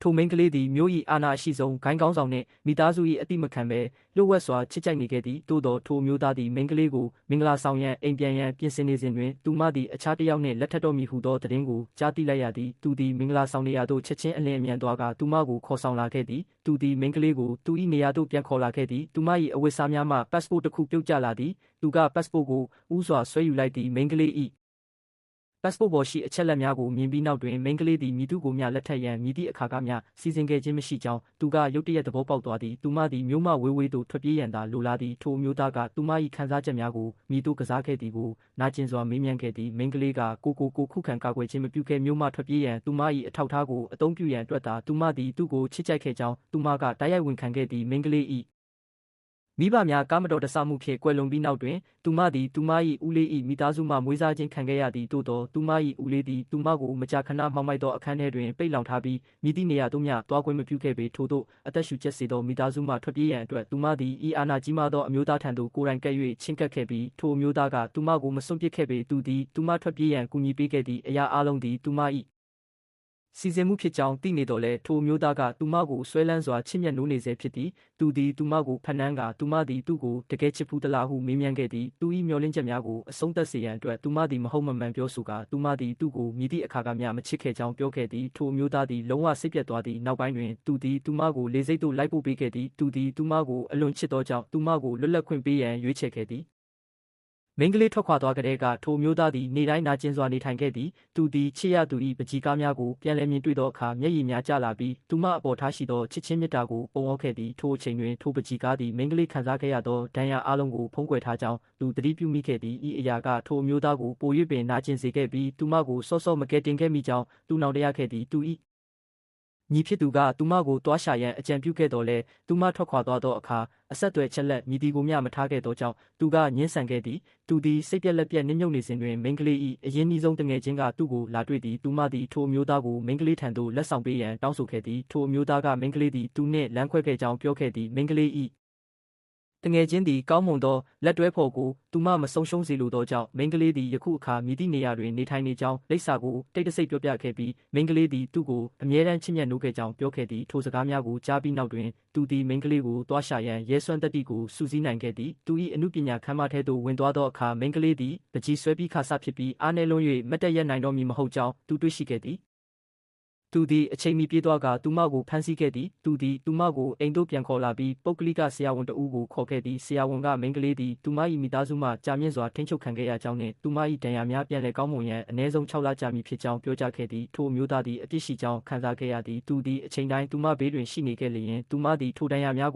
ထိုမိန်းကလေးသည်မြို့၏အာဏာအရှိဆုံးဂိုင်းကောင်းဆောင်နှင့်မိသားစု၏အတိမခံဘဲလျှို့ဝှက်စွာချစ်ကြိုက်နေခဲ့သည်သို့သောထိုအမျိုးသားသည်မိန်းကလေးကိုမင်္ဂလာဆောင်ရန်အိမ်ပြန်ရန်ပြင်ဆင်နေစဉ်တွင်သူမသည်အခြားတစ်ယောက်နှင့်လက်ထပ်တော်မူဟုသောသတင်းကိုကြားသိလိုက်ရသည်သူသည်မင်္ဂလာဆောင်နေရာသို့ချက်ချင်းအလင်းအမြန်သွားကာသူမကိုခေါ်ဆောင်လာခဲ့သည်သူသည်မိန်းကလေးကိုသူ၏နေရာသို့ပြန်ခေါ်လာခဲ့သည်သူမ၏အဝတ်အစားများမှ passport တစ်ခုပြုတ်ကျလာသည်သူက passport ကိုဥစွာဆွဲယူလိုက်သည်မိန်းကလေး၏ passport ပေါ်ရှိအချက်လက်များကိုမြင်ပြီးနောက်တွင်မိန်းကလေးသည်မည်သူကိုမျှလက်ထပ်ရန်မည်သည့်အခါကမျှစီစဉ်ခဲ့ခြင်းမရှိကြောင်းသူကရုတ်တရက်သဘောပေါက်သွားသည်သူမသည်မြို့မှဝေးဝေးသို့ထွက်ပြေးရန်သာလိုလားသည်ထိုအမျိုးသားကသူမ၏ခံစားချက်များကိုမည်သို့ကစားခဲ့သည်ကိုနာကျင်စွာမေးမြန်းခဲ့သည်မိန်းကလေးကကိုခုခံကာကွယ်ခြင်းမပြုခဲ့မြို့မှထွက်ပြေးရန်သူမ၏အထောက်အထားကိုအသုံးပြုရန်အတွက်သာသူမသည်သူ့ကိုချစ်ကြိုက်ခဲ့ကြောင်းသူမကတိုက်ရိုက်ဝန်ခံခဲ့သည်မိန်းကလေး၏မိဘများကားမတော်တဆမှုဖြင့်ကွယ်လွန်ပြီးနောက်တွင်သူမသည်သူမ၏ဦးလေး၏မိသားစုမှမွေးစားခြင်းခံခဲ့ရသည်သို့သောသူမ၏ဦးလေးသည်သူမကိုမကြာခဏမှောက်မိုက်သောအခန်းထဲတွင်ပိတ်လောင်ထားပြီးမြည်သည့်နေရာသို့မျှသွားခွင့်မပြုခဲ့ပေထို့သို့အသက်ရှူကျက်စေသောမိသားစုမှထွက်ပြေးရန်အတွက်သူမသည်ဤအာဏာကြီးမားသောအမျိုးသားထံသို့ကိုယ်တိုင်ကပ်၍ချဉ်းကပ်ခဲ့ပြီးထိုအမျိုးသားကသူမကိုမစွန့်ပစ်ခဲ့ပေသူသည်သူမထွက်ပြေးရန်ကူညီပေးခဲ့သည့်အရာအလုံးသည်သူမ၏စီစဉ်မှုဖြစ်ကြောင်းသိနေတော့လဲထိုမျိုးသားကသူမကိုဆွဲလန်းစွာချစ်မြတ်နိုးနေစေဖြစ်သည်သူသည်သူမကိုဖန်နှန်းကသူမသည်သူ့ကိုတကယ်ချစ်ဖူးသလားဟုမေးမြန်းခဲ့သည်သူ၏မျှော်လင့်ချက်များကိုအဆုံးသတ်စေရန်အတွက်သူမသည်မဟုတ်မမှန်ပြောဆိုကာသူမသည်သူ့ကိုမြည်သည့်အခါကမျှမချစ်ခဲ့ကြောင်းပြောခဲ့သည်ထိုမျိုးသားသည်လုံးဝစိတ်ပြတ်သွားသည့်နောက်ပိုင်းတွင်သူသည်သူမကိုလေစိတ်သို့လိုက်ပို့ပေးခဲ့သည်သူသည်သူမကိုအလွန်ချစ်သောကြောင့်သူမကိုလွတ်လပ်ခွင့်ပေးရန်ရွေးချယ်ခဲ့သည်မိန်းကလေးထွက်ခွာသွားကြတဲ့ကထိုမျိုးသားသည်နေ့တိုင်းနာကျင်စွာနေထိုင်ခဲ့သည်သူသည်ချစ်ရသူ၏ပကြီးကားများကိုပြန်လည်မြင်တွေ့သောအခါမျက်ရည်များကျလာပြီးသူမအပေါ်ထားရှိသောချစ်ချင်းမေတ္တာကိုပုံအောခဲ့သည်ထိုအချိန်တွင်ထိုပကြီးကားသည်မိန်းကလေးခံစားခဲ့ရသောဒဏ်ရာအလုံးကိုဖုံးကွယ်ထားကြောင်းသူသတိပြုမိခဲ့သည်ဤအရာကထိုမျိုးသားကိုပို၍ပင်နာကျင်စေခဲ့ပြီးသူမကိုစောစောမကယ်တင်ခဲ့မိကြောင်းသူနောင်တရခဲ့သည်သူ၏ညီဖြစ်သူကသူမကိုတွားရှာရန်အကြံပြုခဲ့တော်လဲသူမထွက်ခွာသွားသောအခါအဆက်အသွယ်ချက်လက်မည်ဒီကိုမျှမထားခဲ့သောကြောင့်သူကငင်းဆန်ခဲ့သည်သူသည်စိတ်ပြက်လက်ပြက်နစ်မြုပ်နေစဉ်တွင်မိန်းကလေး၏အရင်းနှီးဆုံးတငယ်ချင်းကသူ့ကိုလာတွေ့သည်သူမသည်ထိုအမျိုးသားကိုမိန်းကလေးထံသို့လက်ဆောင်ပေးရန်တောင်းဆိုခဲ့သည်ထိုအမျိုးသားကမိန်းကလေးသည်သူနှင့်လမ်းခွဲခဲ့ကြောင်းပြောခဲ့သည်မိန်းကလေး၏တငယ်ချင်းသည်ကောင်းမွန်သောလက်တွဲဖော်ကိုသူမမဆုံးရှုံးစေလိုသောကြောင့်မိန်းကလေးသည်ယခုအခါမြည်သည့်နေရာတွင်နေထိုင်နေကြောင်းလိပ်စာကိုတိတ်တဆိတ်ပြောပြခဲ့ပြီးမိန်းကလေးသည်သူ့ကိုအမြဲတမ်းချစ်မြတ်နိုးခဲ့ကြောင်းပြောခဲ့သည်ထိုစကားများကိုကြားပြီးနောက်တွင်သူသည်မိန်းကလေးကိုတွားရှာရန်ရဲစွမ်းတတ္တိကိုစုစည်းနိုင်ခဲ့သည်သူ၏အမှုပညာခမ်းမထဲသို့ဝင်သွားသောအခါမိန်းကလေးသည်ပကြီးဆွဲပြီးခါစဖြစ်ပြီးအားနည်းလွန်း၍မတ်တက်ရနိုင်တော့မည်မဟုတ်ကြောင်းသူတွေ့ရှိခဲ့သည်သူသည်အချိန်မီပြေးသွားကသူမကိုဖမ်းဆီးခဲ့သည်သူသည်သူမကိုအိမ်သို့ပြန်ခေါ်လာပြီးပုဂ္ဂလိကဆရာဝန်တဦးကိုခေါ်ခဲ့သည်ဆရာဝန်ကမိန်းကလေးသည်သူမ၏မိသားစုမှကြာမြင့်စွာထိန်းချုပ်ခံခဲ့ရကြောင်းနှင့်သူမ၏ဒဏ်ရာများပြန်လည်ကောင်းမွန်ရန်အနည်းဆုံး6လကြာမည်ဖြစ်ကြောင်းပြောကြားခဲ့သည်ထိုအမျိုးသားသည်အပြစ်ရှိကြောင်းခံစားခဲ့ရသည်သူသည်အချိန်တိုင်းသူမဘေးတွင်ရှိနေခဲ့လျင်သူမသည်ထိုဒဏ်ရာများကို